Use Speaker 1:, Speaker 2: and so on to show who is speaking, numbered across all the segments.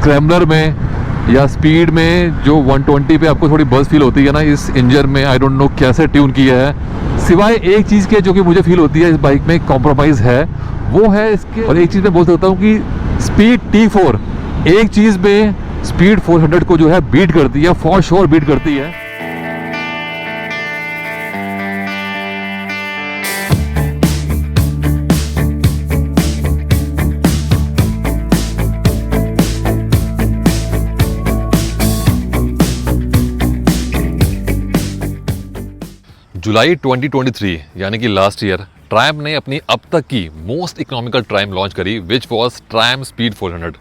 Speaker 1: Scrambler में या speed में जो 120 पे आपको थोड़ी बस फील होती है ना इस इंजन में, आई डोंट नो कैसे ट्यून किया है। सिवाय एक चीज़ के जो कि मुझे फील होती है इस बाइक में कॉम्प्रोमाइज़ है, वो है इसके, और एक चीज़ मैं बोल सकता हूँ कि स्पीड T4 एक चीज़ में स्पीड 400 को जो है बीट करती है, फॉर श्योर बीट करती है। जुलाई 2023 यानी कि लास्ट ईयर ट्रायम्फ ने अपनी अब तक की मोस्ट इकोनॉमिकल ट्रायम्फ लॉन्च करी, which was Triumph speed 400।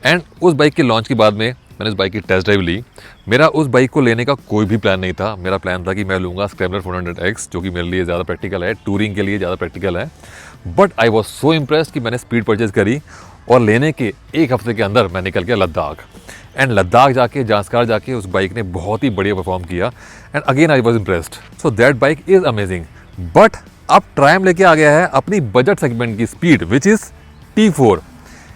Speaker 1: And उस बाइक के लॉन्च के बाद में मैंने उस बाइक की टेस्ट ड्राइव ली। मेरा उस बाइक को लेने का कोई भी प्लान नहीं था। मेरा प्लान था कि मैं लूँगा स्क्रैम्बलर 400X, जो कि मेरे लिए ज़्यादा प्रैक्टिकल है, टूरिंग के लिए ज़्यादा प्रैक्टिकल है। But I was so impressed कि मैंने स्पीड परचेज करी और लेने के एक हफ्ते के अंदर मैं निकल गया लद्दाख। एंड लद्दाख जाके, जांस्कार जाके उस बाइक ने बहुत ही बढ़िया परफॉर्म किया। And again I was impressed. So that bike is amazing. But अब ट्रायम्फ लेके आ गया है अपनी बजट सेगमेंट की स्पीड, विच इज़ T4।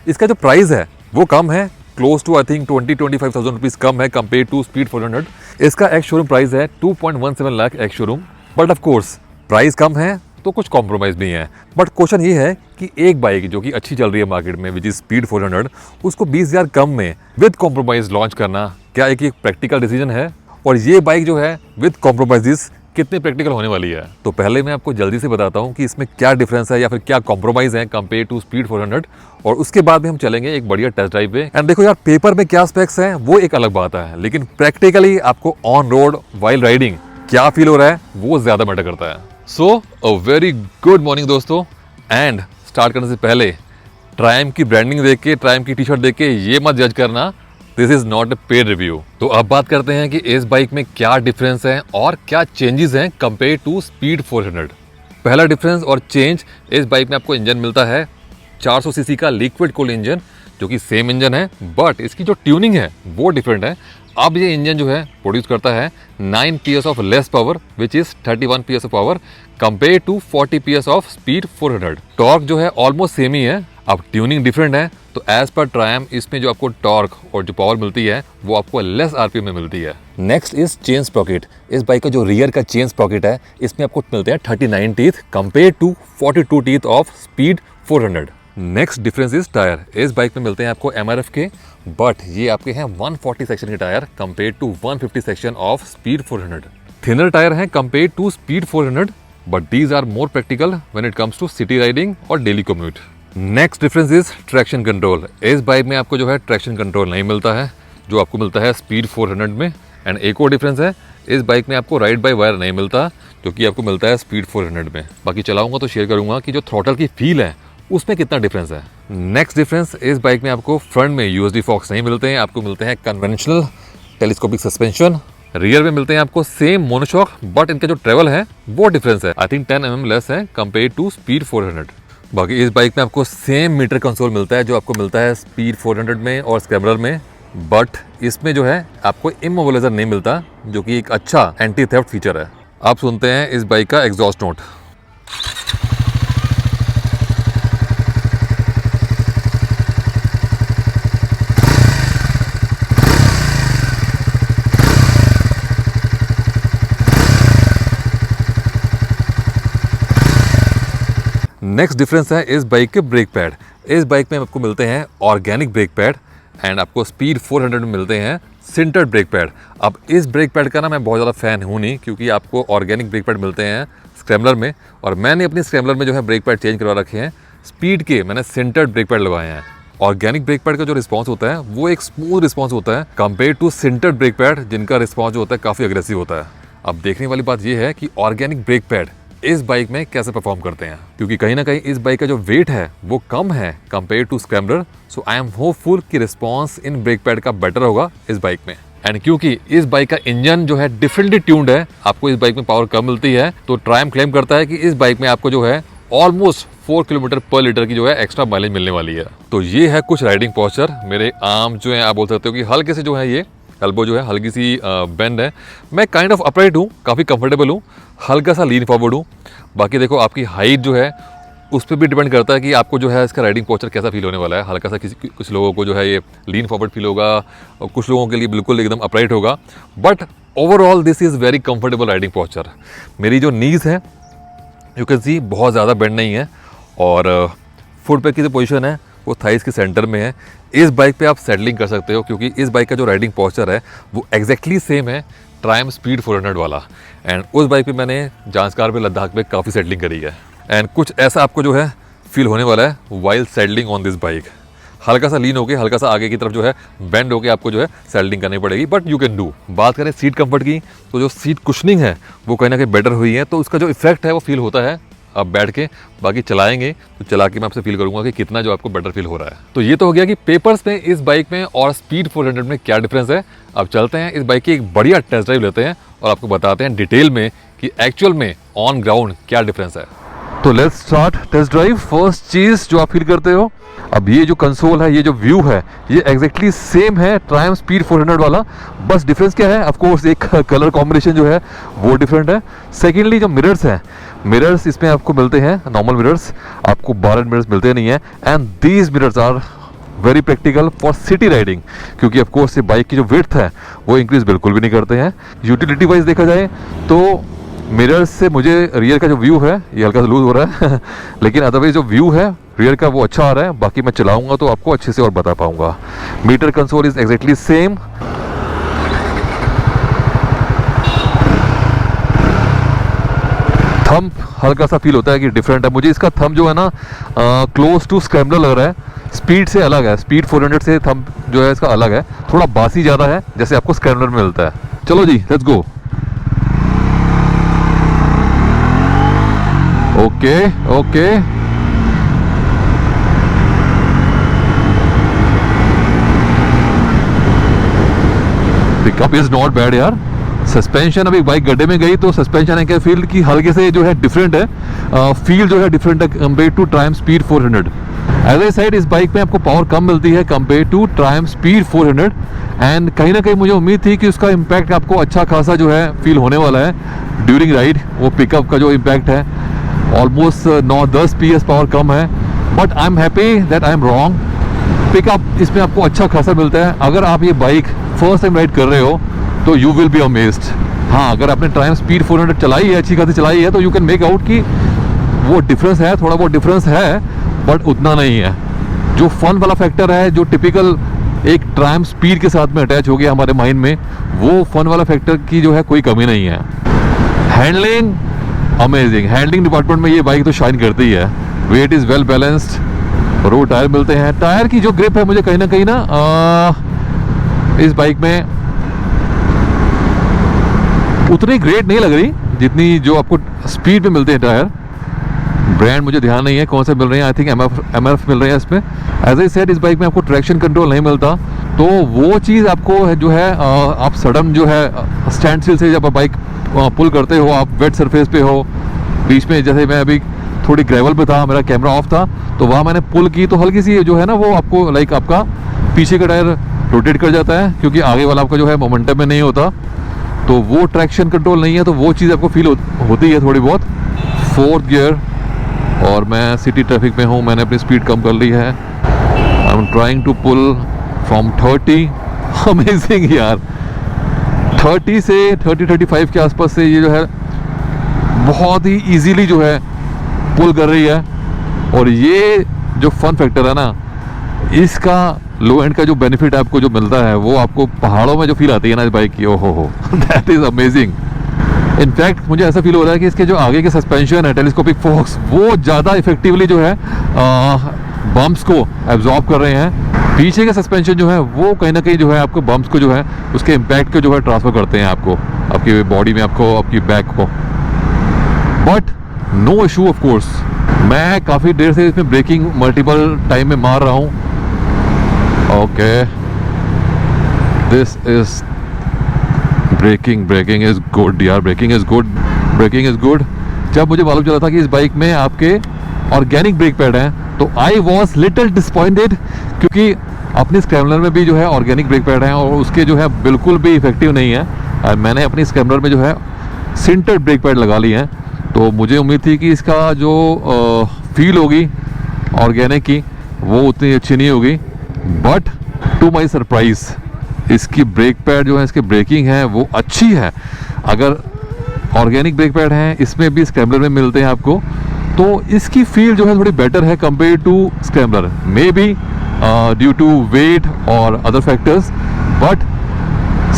Speaker 1: इसका जो प्राइस है वो कम है, close to I think 20-25,000 rupees कम है कंपेयर टू स्पीड 400। इसका एक्स शोरूम प्राइस है 2.17 lakh ex showroom. But of course price कम है तो कुछ कॉम्प्रोमाइज़ नहीं है। बट क्वेश्चन ये है कि एक बाइक जो कि अच्छी चल रही है मार्केट में, विच इज़ स्पीड 400, उसको 20,000 कम में विद कॉम्प्रोमाइज़ लॉन्च करना क्या एक प्रैक्टिकल डिसीजन है? और ये बाइक जो है विद कॉम्प्रोमाइज़ कितनी प्रैक्टिकल होने वाली है? तो पहले मैं आपको जल्दी से बताता हूँ कि इसमें क्या डिफरेंस है या फिर क्या कॉम्प्रोमाइज़ है कंपेयर टू स्पीड 400, और उसके बाद में हम चलेंगे एक बढ़िया टेस्ट ड्राइव पे। एंड देखो यार, पेपर में क्या स्पेक्स हैं वो एक अलग बात है, लेकिन प्रैक्टिकली आपको ऑन रोड वाइल राइडिंग क्या फील हो रहा है वो ज़्यादा मैटर करता है। सो अ वेरी गुड मॉर्निंग दोस्तों। एंड स्टार्ट करने से पहले ट्रायम्फ की ब्रांडिंग देख के, ट्रायम्फ की टी शर्ट देख के ये मत जज करना, this is not a paid review. तो अब बात करते हैं कि इस बाइक में क्या डिफरेंस है और क्या चेंजेस हैं कंपेयर टू स्पीड 400। पहला डिफरेंस और चेंज, इस बाइक में आपको इंजन मिलता है 400 सीसी का लिक्विड कूल्ड इंजन, जो कि सेम इंजन है, बट इसकी जो ट्यूनिंग है वो डिफरेंट है। अब ये इंजन जो है प्रोड्यूस करता है 9 PS of less power, which is 31 PS of power compare to 40 PS of speed 400। Torque जो है ऑलमोस्ट सेम ही है, अब ट्यूनिंग डिफरेंट है। तो एज पर ट्रायम्फ इसमें जो आपको टॉर्क और जो पावर मिलती है वो आपको लेस RPM में मिलती है। Next is chain Sprocket. इस बाइक का जो रियर का चेन स्प्रॉकेट है, इसमें आपको मिलते हैं 39 teeth compare to 42 teeth of speed 400। Next difference is tyre. इस बाइक में मिलते हैं आपको MRF के, बट ये आपके हैं 140 सेक्शन के tyre compare to 150 section of speed 400। Thinner tyre हैं compare to speed 400, but these are more practical when it comes to city riding और daily commute. Next difference is traction control. इस bike में आपको जो है traction control नहीं मिलता है जो आपको मिलता है स्पीड 400 में। एंड एक और डिफरेंस है, इस बाइक में आपको राइड बाय वायर नहीं मिलता जो कि आपको मिलता है स्पीड 400 में। बाकी चलाऊंगा तो शेयर करूंगा कि जो थ्रॉटल की फील है उसमें कितना डिफरेंस है। नेक्स्ट डिफरेंस, इस बाइक में आपको फ्रंट में USD फॉक्स नहीं मिलते हैं, आपको मिलते हैं कन्वेंशनल टेलीस्कोपिक सस्पेंशन। रियर में मिलते हैं आपको सेम मोनोशॉक, बट इनका जो ट्रेवल है वो डिफरेंस है, आई थिंक 10 mm लेस है कंपेयर टू स्पीड 400। बाकी इस बाइक में आपको सेम मीटर कंसोल मिलता है जो आपको मिलता है स्पीड 400 में और स्क्रैम्बलर में, बट इसमें जो है आपको इमोबिलाइजर नहीं मिलता, जो कि एक अच्छा एंटी थेफ्ट फीचर है। आप सुनते हैं इस बाइक का एग्जॉस्ट नोट। नेक्स्ट डिफरेंस है इस बाइक के ब्रेक पैड। इस बाइक में आपको मिलते हैं ऑर्गेनिक ब्रेक पैड, एंड आपको स्पीड 400 में मिलते हैं सिंटर्ड ब्रेक पैड। अब इस ब्रेक पैड का ना मैं बहुत ज़्यादा फ़ैन हूँ नहीं, क्योंकि आपको ऑर्गेनिक ब्रेक पैड मिलते हैं स्क्रैम्बलर में, और मैंने अपनी स्क्रैम्बलर में जो है ब्रेक पैड चेंज करवा रखे हैं, स्पीड के मैंने सिंटर्ड ब्रेक पैड लगाए हैं। ऑर्गेनिक ब्रेक पैड का जो रिस्पॉन्स होता है वो एक स्मूथ रिस्पॉन्स होता है compare to sintered brake pad, जिनका रिस्पॉन्स जो होता है काफ़ी अग्रेसिव होता है। अब देखने वाली बात यह है कि ऑर्गेनिक ब्रेक पैड इस बाइक में कैसे परफॉर्म करते हैं, क्योंकि कहीं ना कहीं इस बाइक का जो वेट है वो कम है compare to scrambler. So I am hopeful कि रिस्पॉन्स इन ब्रेक पैड का बेटर होगा इस बाइक में। एंड क्योंकि इस बाइक का इंजन जो है डिफरेंटली ट्यून्ड है, आपको इस बाइक में पावर कम मिलती है, तो ट्रायम्फ क्लेम करता है कि इस बाइक में आपको जो है ऑलमोस्ट 4 किलोमीटर पर लीटर की जो है एक्स्ट्रा माइलेज मिलने वाली है। तो ये है कुछ राइडिंग पोस्चर। मेरे आर्म जो है आप बोल सकते हो कि हल्के से जो है ये एल्बो जो है हल्की सी बेंड है। मैं काइंड ऑफ अपराइट हूँ, काफ़ी कंफर्टेबल हूँ, हल्का सा लीन फॉरवर्ड हूँ। बाकी देखो आपकी हाइट जो है उस पर भी डिपेंड करता है कि आपको जो है इसका राइडिंग पोस्चर कैसा फील होने वाला है। हल्का सा कुछ लोगों को जो है ये लीन फॉरवर्ड फील होगा और कुछ लोगों के लिए बिल्कुल एकदम अपराइट होगा, but overall this is very comfortable riding posture. मेरी जो नीज़ है यू कैन सी बहुत ज़्यादा बेंड नहीं है और फुट पे की जो पोजीशन है वो थाइस के सेंटर में है। इस बाइक पे आप सेटलिंग कर सकते हो क्योंकि इस बाइक का जो राइडिंग पोस्चर है वो एग्जैक्टली सेम है ट्रायम्फ स्पीड 400 वाला। एंड उस बाइक पे मैंने जांस्कार पे लद्दाख में काफ़ी सेटलिंग करी है एंड कुछ ऐसा आपको जो है फील होने वाला है while settling on this bike. हल्का सा लीन होके हल्का सा आगे की तरफ जो है बेंड होके आपको जो है सेटलिंग करनी पड़ेगी, बट यू कैन डू। बात करें सीट कंफर्ट की तो जो सीट कुशनिंग है वो कहीं ना कहीं बेटर हुई है, तो उसका जो इफेक्ट है वो फील होता है आप बैठ के। बाकी चलाएंगे तो चला के मैं आपसे फील करूंगा कि कितना जो आपको बेटर फील हो रहा है। तो ये तो हो गया कि पेपर्स में इस बाइक में और स्पीड 400 में क्या डिफरेंस है। अब चलते हैं इस बाइक की एक बढ़िया टेस्ट ड्राइव लेते हैं और आपको बताते हैं डिटेल में कि एक्चुअल में ऑन ग्राउंड क्या डिफरेंस है। तो let's start test drive. First चीज़ जो आप फील करते हो, अब ये जो कंसोल है, ये जो व्यू है, ये एग्जैक्टली सेम है ट्रायम्फ स्पीड 400 वाला। बस डिफरेंस क्या है, ऑफ कोर्स एक कलर कॉम्बिनेशन जो है वो डिफरेंट है। सेकेंडली जो मिरर्स हैं, मिरर्स इसमें आपको मिलते हैं नॉर्मल मिरर्स, आपको बारन मिरर्स मिलते नहीं है। And these mirrors are very practical for city riding क्योंकि ऑफ कोर्स ये बाइक की जो विड्थ है वो इंक्रीज बिल्कुल भी नहीं करते हैं। यूटिलिटी वाइज देखा जाए तो मिरर्स से मुझे रियर का जो व्यू है ये हल्का सा लूज हो रहा है लेकिन अदरवाइज जो व्यू है रियर का वो अच्छा आ रहा है। बाकी मैं चलाऊंगा तो आपको अच्छे से और बता पाऊंगा। Meter console is exactly same. Thumb हल्का सा फील होता है कि डिफरेंट है। मुझे इसका थंब जो है ना क्लोज टू स्क्रैम्बलर लग रहा है, स्पीड से अलग है। स्पीड 400 से थंब जो है इसका अलग है, थोड़ा बासी ज़्यादा है जैसे आपको स्क्रैम्बलर में मिलता है। चलो जी let's go. Okay okay, pickup is not bad यार। सस्पेंशन, अभी बाइक गड्ढे में गई तो सस्पेंशन है क्या फील की हल्के से जो है डिफरेंट है, फील जो है डिफरेंट है compare to Triumph speed 400। As I said इस बाइक में आपको पावर कम मिलती है compare to Triumph speed 400 and कहीं ना कहीं मुझे उम्मीद थी कि उसका इम्पैक्ट आपको अच्छा खासा जो है फील होने वाला है ड्यूरिंग राइड। वो पिकअप का जो इम्पैक्ट है ऑलमोस्ट 9-10 PS पावर कम है, but I am happy that I am wrong. Pickup इसमें आपको अच्छा खासा मिलता है। अगर आप ये बाइक फर्स्ट टाइम राइड कर रहे हो तो यू विल बी अमेज्ड। हाँ, अगर आपने ट्रायम्फ स्पीड 400 चलाई है, अच्छी खासी चलाई है, तो यू कैन मेक आउट कि वो डिफरेंस है, थोड़ा बहुत डिफरेंस है बट उतना नहीं है। जो फन वाला फैक्टर है जो टिपिकल एक ट्रायम्फ स्पीड के साथ में अटैच हो गया हमारे माइंड में, वो फन वाला फैक्टर की जो है कोई कमी नहीं है। हैंडलिंग अमेजिंग, हैंडलिंग डिपार्टमेंट में ये बाइक तो शाइन करती है। वेट इज़ वेल बैलेंस्ड, रो टायर मिलते हैं। टायर की जो ग्रिप है मुझे कहीं ना इस बाइक में उतनी ग्रेट नहीं लग रही जितनी जो आपको स्पीड में मिलते हैं टायर। ब्रांड मुझे ध्यान नहीं है कौन से मिल रहे हैं, आई थिंक MF मिल रहे हैं इसमें। एज आई सेड इस बाइक में आपको ट्रैक्शन कंट्रोल नहीं मिलता, तो वो चीज़ आपको जो है आप सडन जो है स्टैंड स्टिल से जब बाइक पुल करते हो, आप वेट सरफेस पे हो, बीच में जैसे मैं अभी थोड़ी ग्रेवल पे था, मेरा कैमरा ऑफ था, तो वहाँ मैंने पुल की तो हल्की सी जो है ना वो आपको लाइक आपका पीछे का टायर रोटेट कर जाता है क्योंकि आगे वाला आपका जो है मोमेंटम में नहीं होता, तो वो ट्रैक्शन कंट्रोल नहीं है, तो वो चीज़ आपको फील होती है थोड़ी बहुत। 4th गियर और मैं सिटी ट्रैफिक में हूँ, मैंने अपनी स्पीड कम कर ली है। I am trying to pull from 30। Amazing यार, 30 से 30-35 के आसपास से ये जो है बहुत ही इजीली जो है पुल कर रही है। और ये जो फन फैक्टर है ना, इसका लो एंड का जो बेनिफिट आपको जो मिलता है वो आपको पहाड़ों में जो फील आती है ना इस बाइक की, ओहो हो, दैट इज़ अमेजिंग। इनफैक्ट मुझे ऐसा फील हो रहा है कि इसके जो आगे के सस्पेंशन है टेलीस्कोपिक फोक्स, वो ज़्यादा इफेक्टिवली जो है बम्प्स को एब्जॉर्ब कर रहे हैं। पीछे के सस्पेंशन जो है वो कहीं ना कहीं जो है आपको बम्प्स को जो है उसके इम्पैक्ट को जो है ट्रांसफ़र करते हैं आपको, आपकी बॉडी में, आपको आपकी बैक को। But no issue of course, मैं काफ़ी देर से इसमें ब्रेकिंग मल्टीपल टाइम में मार रहा हूँ। Okay, this is braking is good यार, ब्रेकिंग इज गुड। जब मुझे मालूम चला था कि इस बाइक में आपके ऑर्गेनिक ब्रेक पैड हैं तो आई वॉज लिटिल डिसपॉइंटेड, क्योंकि अपनी स्क्रैम्बलर में भी जो है ऑर्गेनिक ब्रेक पैड हैं और उसके जो है बिल्कुल भी इफेक्टिव नहीं है। मैंने अपनी स्क्रैम्बलर में जो है सिंटेड ब्रेक पैड लगा लिए हैं, तो मुझे उम्मीद थी कि इसका जो फील होगी ऑर्गेनिक की वो उतनी अच्छी नहीं होगी, बट टू माई सरप्राइज इसकी ब्रेक पैड जो है, इसकी ब्रेकिंग है वो अच्छी है। अगर ऑर्गेनिक ब्रेक पैड हैं इसमें भी स्क्रैम्बलर में मिलते हैं आपको, तो इसकी फील जो है थोड़ी बेटर है compare to scrambler, maybe due to weight और other factors, but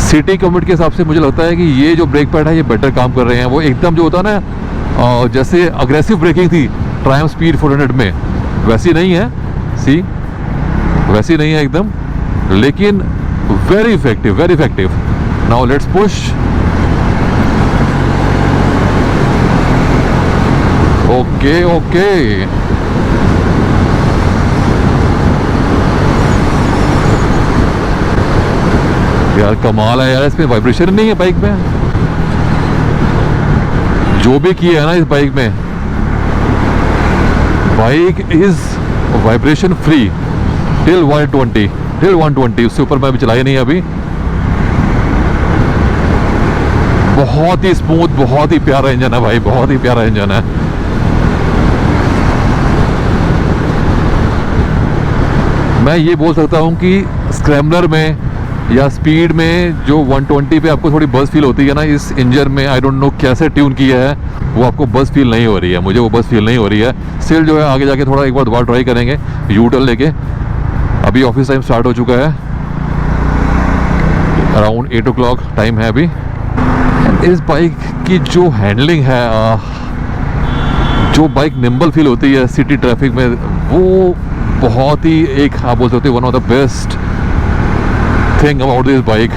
Speaker 1: city commute के हिसाब से मुझे लगता है कि ये जो ब्रेक पैड है ये बेटर काम कर रहे हैं। वो एकदम जो होता है ना जैसे अग्रेसिव ब्रेकिंग थी ट्रायम्फ स्पीड 400 में, वैसी नहीं है, सी वैसी नहीं है एकदम, लेकिन very effective, very effective. Now let's push. Okay okay, यार कमाल है यार, इसमें वाइब्रेशन नहीं है बाइक में, जो भी किया है ना इस बाइक में, bike is vibration free till 120, उससे ऊपर मैं अभी चलाई नहीं अभी। बहुत ही स्मूथ, बहुत ही प्यारा इंजन है भाई, बहुत ही प्यारा इंजन है। मैं ये बोल सकता हूँ कि स्क्रैम्बलर में या स्पीड में जो 120 पे आपको थोड़ी बस फील होती है ना, इस इंजन में आई डोंट नो कैसे ट्यून किया है, वो आपको बस फील नहीं हो रही है, मुझे वो बस फील नहीं हो रही है। स्टिल जो है आगे जाके थोड़ा एक बार दोबारा ट्राई करेंगे यू टर्न लेके। अभी ऑफिस टाइम स्टार्ट हो चुका है, अराउंड 8 o'clock टाइम है अभी। इस बाइक की जो हैंडलिंग है, जो बाइक निम्बल फील होती है सिटी ट्रैफिक में, वो बहुत ही एक आप बोल सकते हो one of the best thing about this bike.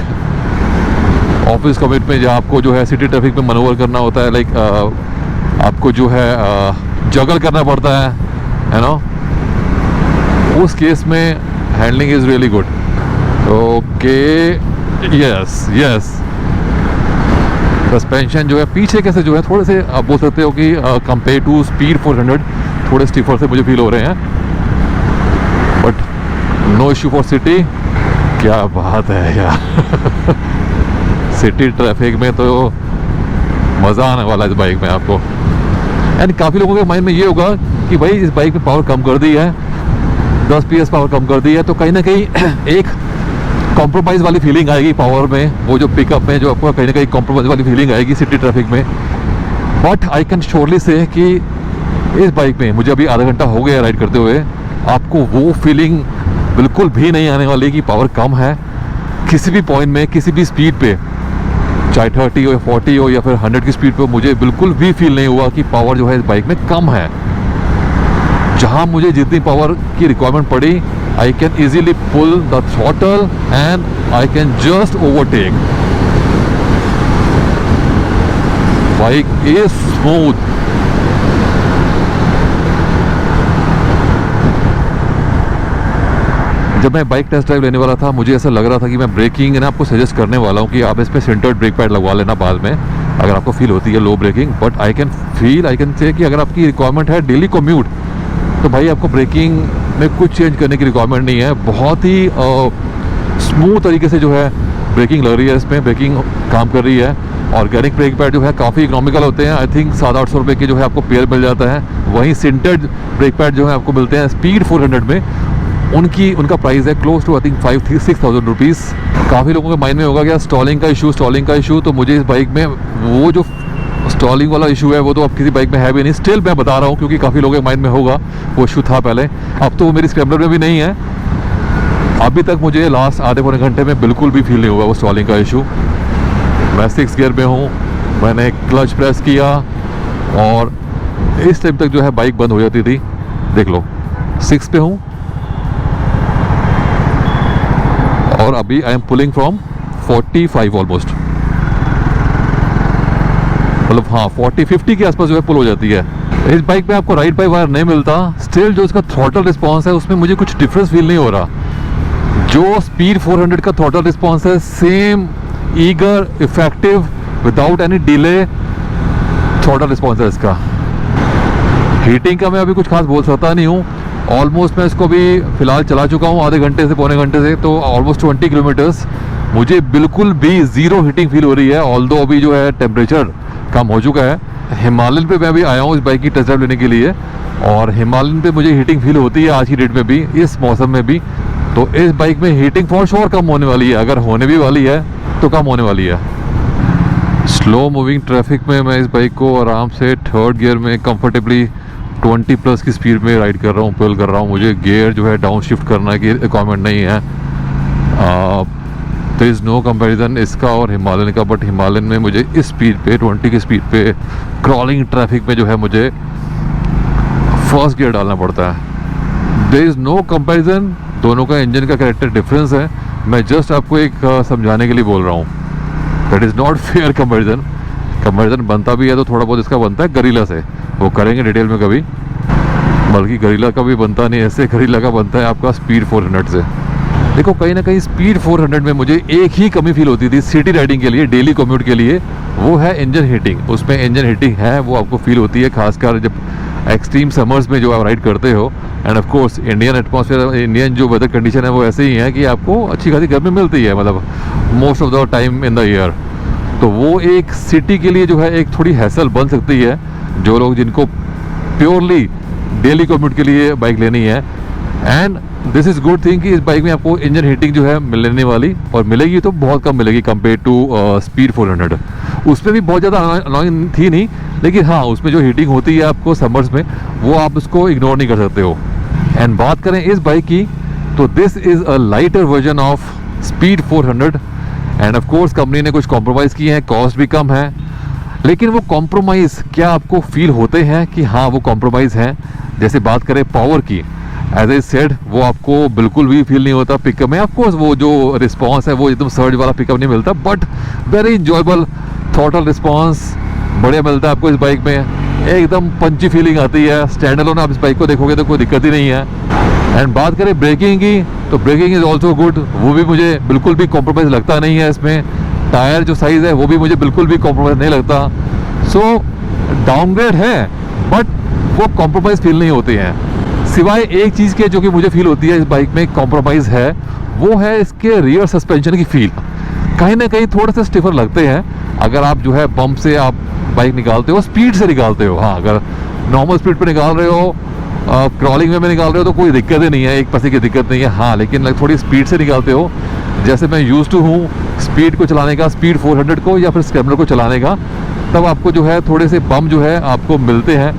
Speaker 1: Office commute में जहाँ आपको जो है सिटी ट्रैफिक में मनोवर करना होता है, लाइक आपको जो है जगल करना पड़ता है नो, उस केस में handling is really good. Okay, yes yes. Suspension जो है पीछे कैसे जो है थोड़े से आप बोल सकते हो कि कंपेयर टू स्पीड 400 थोड़े स्टिफर से मुझे फील हो रहे हैं, but no issue for city. क्या बात है यार सिटी ट्रैफिक में तो मज़ा आने वाला है इस बाइक में आपको। एंड काफ़ी लोगों के माइंड में ये होगा कि भाई इस बाइक में पावर कम कर दी है, 10 PS पावर कम कर दी है, तो कहीं ना कहीं एक कॉम्प्रोमाइज़ वाली फीलिंग आएगी पावर में, वो जो पिकअप में जो आपको कहीं ना कहीं कॉम्प्रोमाइज़ वाली फीलिंग आएगी सिटी ट्रैफिक में। बट आई कैन श्योरली से कि इस बाइक में मुझे अभी आधा घंटा हो गया राइड करते हुए, आपको वो फीलिंग बिल्कुल भी नहीं आने वाली कि पावर कम है किसी भी पॉइंट में, किसी भी स्पीड पे, चाहे 30 हो या 40 हो या फिर 100 की स्पीड पे। मुझे बिल्कुल भी फील नहीं हुआ कि पावर जो है इस बाइक में कम है। जहाँ मुझे जितनी पावर की रिक्वायरमेंट पड़ी, I can easily pull the throttle and I can just overtake. Bike is smooth. जब मैं बाइक टेस्ट ड्राइव लेने वाला था, मुझे ऐसा लग रहा था कि मैं ब्रेकिंग ना आपको सजेस्ट करने वाला हूँ कि आप इस पर सेंटर्ड ब्रेक पैड लगवा लेना बाद में अगर आपको फील होती है low braking. But I can say कि अगर आपकी रिक्वायरमेंट है डेली कम्यूट, तो भाई आपको ब्रेकिंग में कुछ चेंज करने की रिक्वायरमेंट नहीं है। बहुत ही स्मूथ तरीके से जो है ब्रेकिंग लग रही है, इसमें ब्रेकिंग काम कर रही है। ऑर्गेनिक ब्रेक पैड जो है काफ़ी इकोनॉमिकल होते हैं, आई थिंक 700-800 रुपये के जो है आपको पेयर मिल जाता है। वहीं सिंटेड ब्रेक पैड जो है आपको मिलते हैं स्पीड 400 में, उनका प्राइस है close to I think 5,000-6,000 rupees. काफ़ी लोगों के माइंड में होगा कि स्टॉलिंग का इशू, तो मुझे इस बाइक में वो जो स्टॉलिंग वाला इशू है वो तो अब किसी बाइक में है भी नहीं। स्टिल मैं बता रहा हूँ क्योंकि काफ़ी लोगों के माइंड में होगा, वो इशू था पहले, अब तो वो मेरी स्क्रैम्बलर में भी नहीं है। अभी तक मुझे लास्ट आधे पौने घंटे में बिल्कुल भी फील नहीं हुआ वो स्टॉलिंग का इशू। मैं 6 गियर में हूँ, मैंने क्लच प्रेस किया और इस टाइम तक जो है बाइक बंद हो जाती थी। देख लो 6 पे हूँ और अभी I am pulling from 45 almost, मतलब हाँ 40-50 के आसपास जो है पुल हो जाती है। इस बाइक में आपको राइड बाई वायर नहीं मिलता, स्टिल जो इसका थ्रॉटल रिस्पॉन्स है उसमें मुझे कुछ डिफरेंस फील नहीं हो रहा। जो स्पीड 400 का थ्रॉटल रिस्पॉन्स है, same eager effective without any delay throttle response है इसका। हीटिंग का मैं अभी कुछ खास बोल सकता नहीं हूँ। ऑलमोस्ट मैं इसको भी फ़िलहाल चला चुका हूँ आधे घंटे से पौने घंटे से, तो ऑलमोस्ट 20 किलोमीटर्स। मुझे बिल्कुल भी ज़ीरो हीटिंग फील हो रही है, ऑल्दो अभी जो है टेम्परेचर कम हो चुका है, हिमालयन पे मैं अभी आया हूँ इस बाइक की टेस्ट ड्राइव लेने के लिए, और हिमालयन पे मुझे हीटिंग फील होती है आज की डेट में भी, इस मौसम में भी। तो इस बाइक में हीटिंग फॉर श्योर कम होने वाली है, अगर होने भी वाली है तो कम होने वाली है। स्लो मूविंग ट्रैफिक में मैं इस बाइक को आराम से थर्ड गियर में कंफर्टेबली 20 प्लस की स्पीड में राइड कर रहा हूँ, पुल कर रहा हूँ। मुझे गियर जो है डाउन शिफ्ट करना की रिक्वायरमेंट नहीं है। देयर इज़ नो कंपैरिजन इसका और हिमालयन का, बट हिमालयन में मुझे इस स्पीड पे 20 की स्पीड पे क्रॉलिंग ट्रैफिक में जो है मुझे फर्स्ट गियर डालना पड़ता है। देयर इज़ नो कंपैरिजन, दोनों का इंजन का कैरेक्टर डिफरेंस है। मैं जस्ट आपको एक समझाने के लिए बोल रहा हूँ। That is not fair comparison. Comparison बनता भी है तो थोड़ा बहुत इसका बनता है गरीला से, वो करेंगे डिटेल में कभी। बल्कि गरीला का भी बनता नहीं ऐसे, गरीला का बनता है आपका स्पीड 400 से। देखो कहीं ना कहीं स्पीड 400 में मुझे एक ही कमी फील होती थी सिटी राइडिंग के लिए, डेली कम्यूट के लिए, वो है इंजन हीटिंग। उसमें इंजन हीटिंग है वो आपको फील होती है, खासकर जब एक्सट्रीम समर्स में जो आप राइड करते हो। End of course Indian atmosphere, Indian जो वेदर कंडीशन है वो ऐसे ही है कि आपको अच्छी खासी गर्मी मिलती है, मतलब most of the time in the year. तो वो एक सिटी के लिए जो है एक थोड़ी हैसल बन सकती है, जो लोग जिनको प्योरली डेली कम्यूट के लिए बाइक लेनी है। And this is good thing कि इस बाइक में आपको इंजन हीटिंग जो है मिलने वाली, और मिलेगी तो बहुत कम मिलेगी कंपेयर टू स्पीड 400। उसमें भी बहुत ज़्यादा अनोइंग थी नहीं, लेकिन हाँ उसमें जो हीटिंग होती है आपको समर्स में, वो आप उसको इग्नोर नहीं कर सकते हो। एंड बात करें इस बाइक की, तो this is a lighter version of speed 400। End of course company ने कुछ कॉम्प्रोमाइज़ किए हैं, कॉस्ट भी कम है, लेकिन वो कॉम्प्रोमाइज़ क्या आपको फील होते हैं कि हाँ वो कॉम्प्रोमाइज़ हैं। जैसे बात करें पावर की, एज ए सेड वो आपको बिल्कुल भी फील नहीं होता पिकअप में। ऑफकोर्स वो जो रिस्पॉन्स है वो एकदम सर्ज वाला पिकअप नहीं मिलता, but very enjoyable throttle response बढ़िया मिलता है आपको इस बाइक में। एकदम पंची फीलिंग आती है। स्टैंड अलोन आप इस बाइक को देखोगे तो कोई दिक्कत ही नहीं है। एंड बात करें ब्रेकिंग की, तो ब्रेकिंग इज़ ऑल्सो गुड, वो भी मुझे बिल्कुल भी कॉम्प्रोमाइज़ लगता नहीं है इसमें। टायर जो साइज़ है वो भी मुझे बिल्कुल भी कॉम्प्रोमाइज़ नहीं लगता। सो डाउनग्रेड है, बट वो कॉम्प्रोमाइज़ फील नहीं होते हैं। सिवाय एक चीज़ के जो कि मुझे फील होती है इस बाइक में कॉम्प्रोमाइज़ है, वो है इसके रियर सस्पेंशन की फील। कहीं ना कहीं थोड़े से स्टिफर लगते हैं अगर आप जो है बम्प से आप बाइक निकालते हो, स्पीड से निकालते हो। हाँ अगर नॉर्मल स्पीड पे निकाल रहे हो, क्रॉलिंग में निकाल रहे हो तो कोई दिक्कत ही नहीं है, एक पैसे की दिक्कत नहीं है। हाँ लेकिन थोड़ी स्पीड से निकालते हो, जैसे मैं यूज टू हूँ स्पीड को चलाने का, स्पीड 400 को या फिर स्क्रैम्बलर को चलाने का, तब आपको जो है थोड़े से बम जो है आपको मिलते हैं,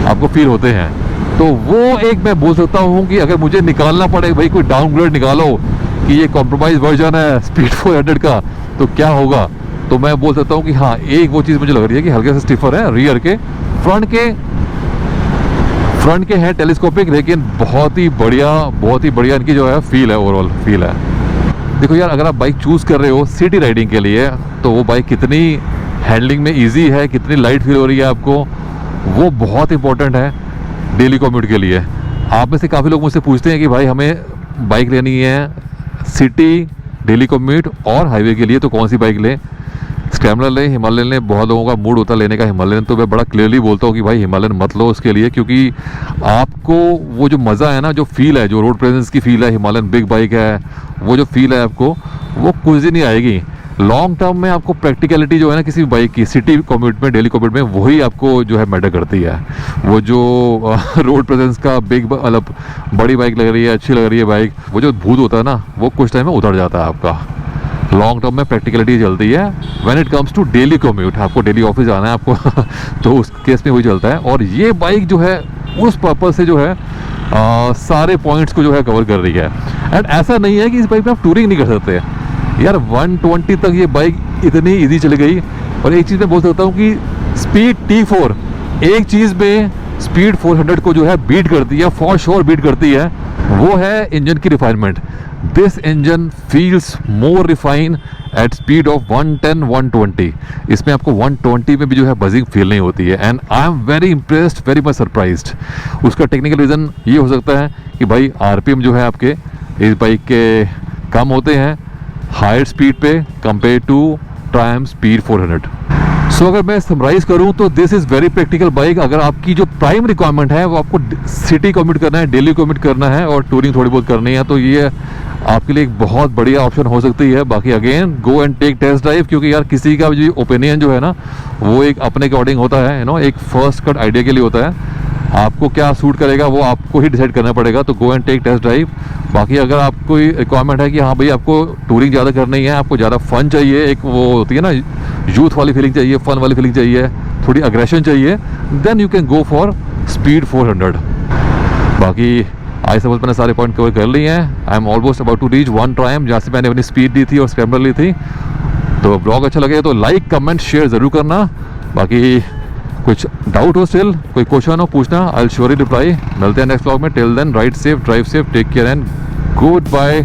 Speaker 1: आपको फील होते हैं। तो वो एक मैं बोल सकता हूँ कि अगर मुझे निकालना पड़े भाई कोई डाउनग्रेड निकालो कि ये कॉम्प्रोमाइज़ वर्जन है स्पीड 400 का, तो क्या होगा, तो मैं बोल सकता हूँ कि हाँ एक वो चीज़ मुझे लग रही है कि हल्के से स्टिफर है रियर के। फ्रंट के हैं टेलीस्कोपिक, लेकिन बहुत ही बढ़िया इनकी जो है फील है, ओवरऑल फील है। देखो यार अगर आप बाइक चूज़ कर रहे हो सिटी राइडिंग के लिए, तो वो बाइक कितनी हैंडलिंग में ईजी है, कितनी लाइट फील हो रही है आपको, वो बहुत इंपॉर्टेंट है डेली कम्यूट के लिए। आप में से काफ़ी लोग मुझसे पूछते हैं कि भाई हमें बाइक लेनी है सिटी, डेली कम्यूट और हाईवे के लिए, तो कौन सी बाइक लें, स्क्रैम्बलर लें, हिमालयन लें। बहुत लोगों का मूड होता है लेने का हिमालयन, तो मैं बड़ा क्लियरली बोलता हूँ कि भाई हिमालयन मत लो उसके लिए, क्योंकि आपको वो जो मज़ा है ना, जो फील है, जो रोड प्रेजेंस की फील है, हिमालयन बिग बाइक है, वो जो फील है आपको वो कुछ दिन नहीं आएगी। लॉन्ग टर्म में आपको प्रैक्टिकलिटी जो है ना किसी बाइक की सिटी कम्यूट में, डेली कम्यूट में, वही आपको जो है मैटर करती है। वो जो रोड प्रेजेंस का बिग मतलब बड़ी बाइक लग रही है, अच्छी लग रही है बाइक, वो जो भूत होता है ना वो कुछ टाइम में उतर जाता है आपका। लॉन्ग टर्म में प्रैक्टिकलिटी चलती है। When it comes to daily commute, आपको डेली ऑफिस जाना है आपको तो उस केस में वही चलता है। और ये बाइक जो है उस पर्पज़ से जो है सारे पॉइंट्स को जो है कवर कर रही है। एंड ऐसा नहीं है कि इस बाइक में आप टूरिंग नहीं कर सकते यार। 120 तक ये बाइक इतनी ईजी चली गई। और एक चीज़ मैं बोल सकता हूँ कि स्पीड T4 एक चीज़ में स्पीड 400 को जो है बीट करती है, फॉर श्योर बीट करती है, वो है इंजन की refinement. This engine feels more refine at speed of 110 120। इसमें आपको 120 में भी जो है बजिंग फील नहीं होती है। And I am very impressed, very much surprised. उसका टेक्निकल रीज़न ये हो सकता है कि भाई आरपीएम जो है आपके इस बाइक के कम होते हैं हायर स्पीड पे कंपेयर टू ट्रायम्फ स्पीड 400। सो अगर मैं समराइज करूं तो this is very practical bike. अगर आपकी जो प्राइम रिक्वायरमेंट है वो आपको सिटी कम्यूट करना है, डेली कम्यूट करना है और टूरिंग थोड़ी बहुत करनी है, तो ये आपके लिए एक बहुत बढ़िया ऑप्शन हो सकती है। बाकी again go and take test drive, क्योंकि यार किसी का जो ओपिनियन जो है ना वो एक अपने अकॉर्डिंग होता है, यू नो, एक फर्स्ट कट आइडिया के लिए होता है। आपको क्या सूट करेगा वो आपको ही डिसाइड करना पड़ेगा, तो go and take test drive. बाकी अगर आपको रिक्वायरमेंट है कि हाँ भाई आपको टूरिंग ज़्यादा करनी है, आपको ज़्यादा फन चाहिए, एक वो होती है ना यूथ वाली फीलिंग चाहिए, फन वाली फीलिंग चाहिए, थोड़ी अग्रेशन चाहिए, then you can go for speed 400। बाकी आई सपोज मैंने सारे पॉइंट कवर कर लिए हैं। I am almost about to reach one Triumph, जहाँ से मैंने अपनी स्पीड दी थी और स्क्रैम्बलर ली थी। तो ब्लॉग अच्छा लगे तो लाइक कमेंट शेयर ज़रूर करना। बाकी कुछ डाउट हो स्टिल, कोई क्वेश्चन हो पूछना, आई विल श्योरली रिप्लाई। मिलते हैं नेक्स्ट ब्लॉग में। Till then ride safe, drive safe, take care and good bye.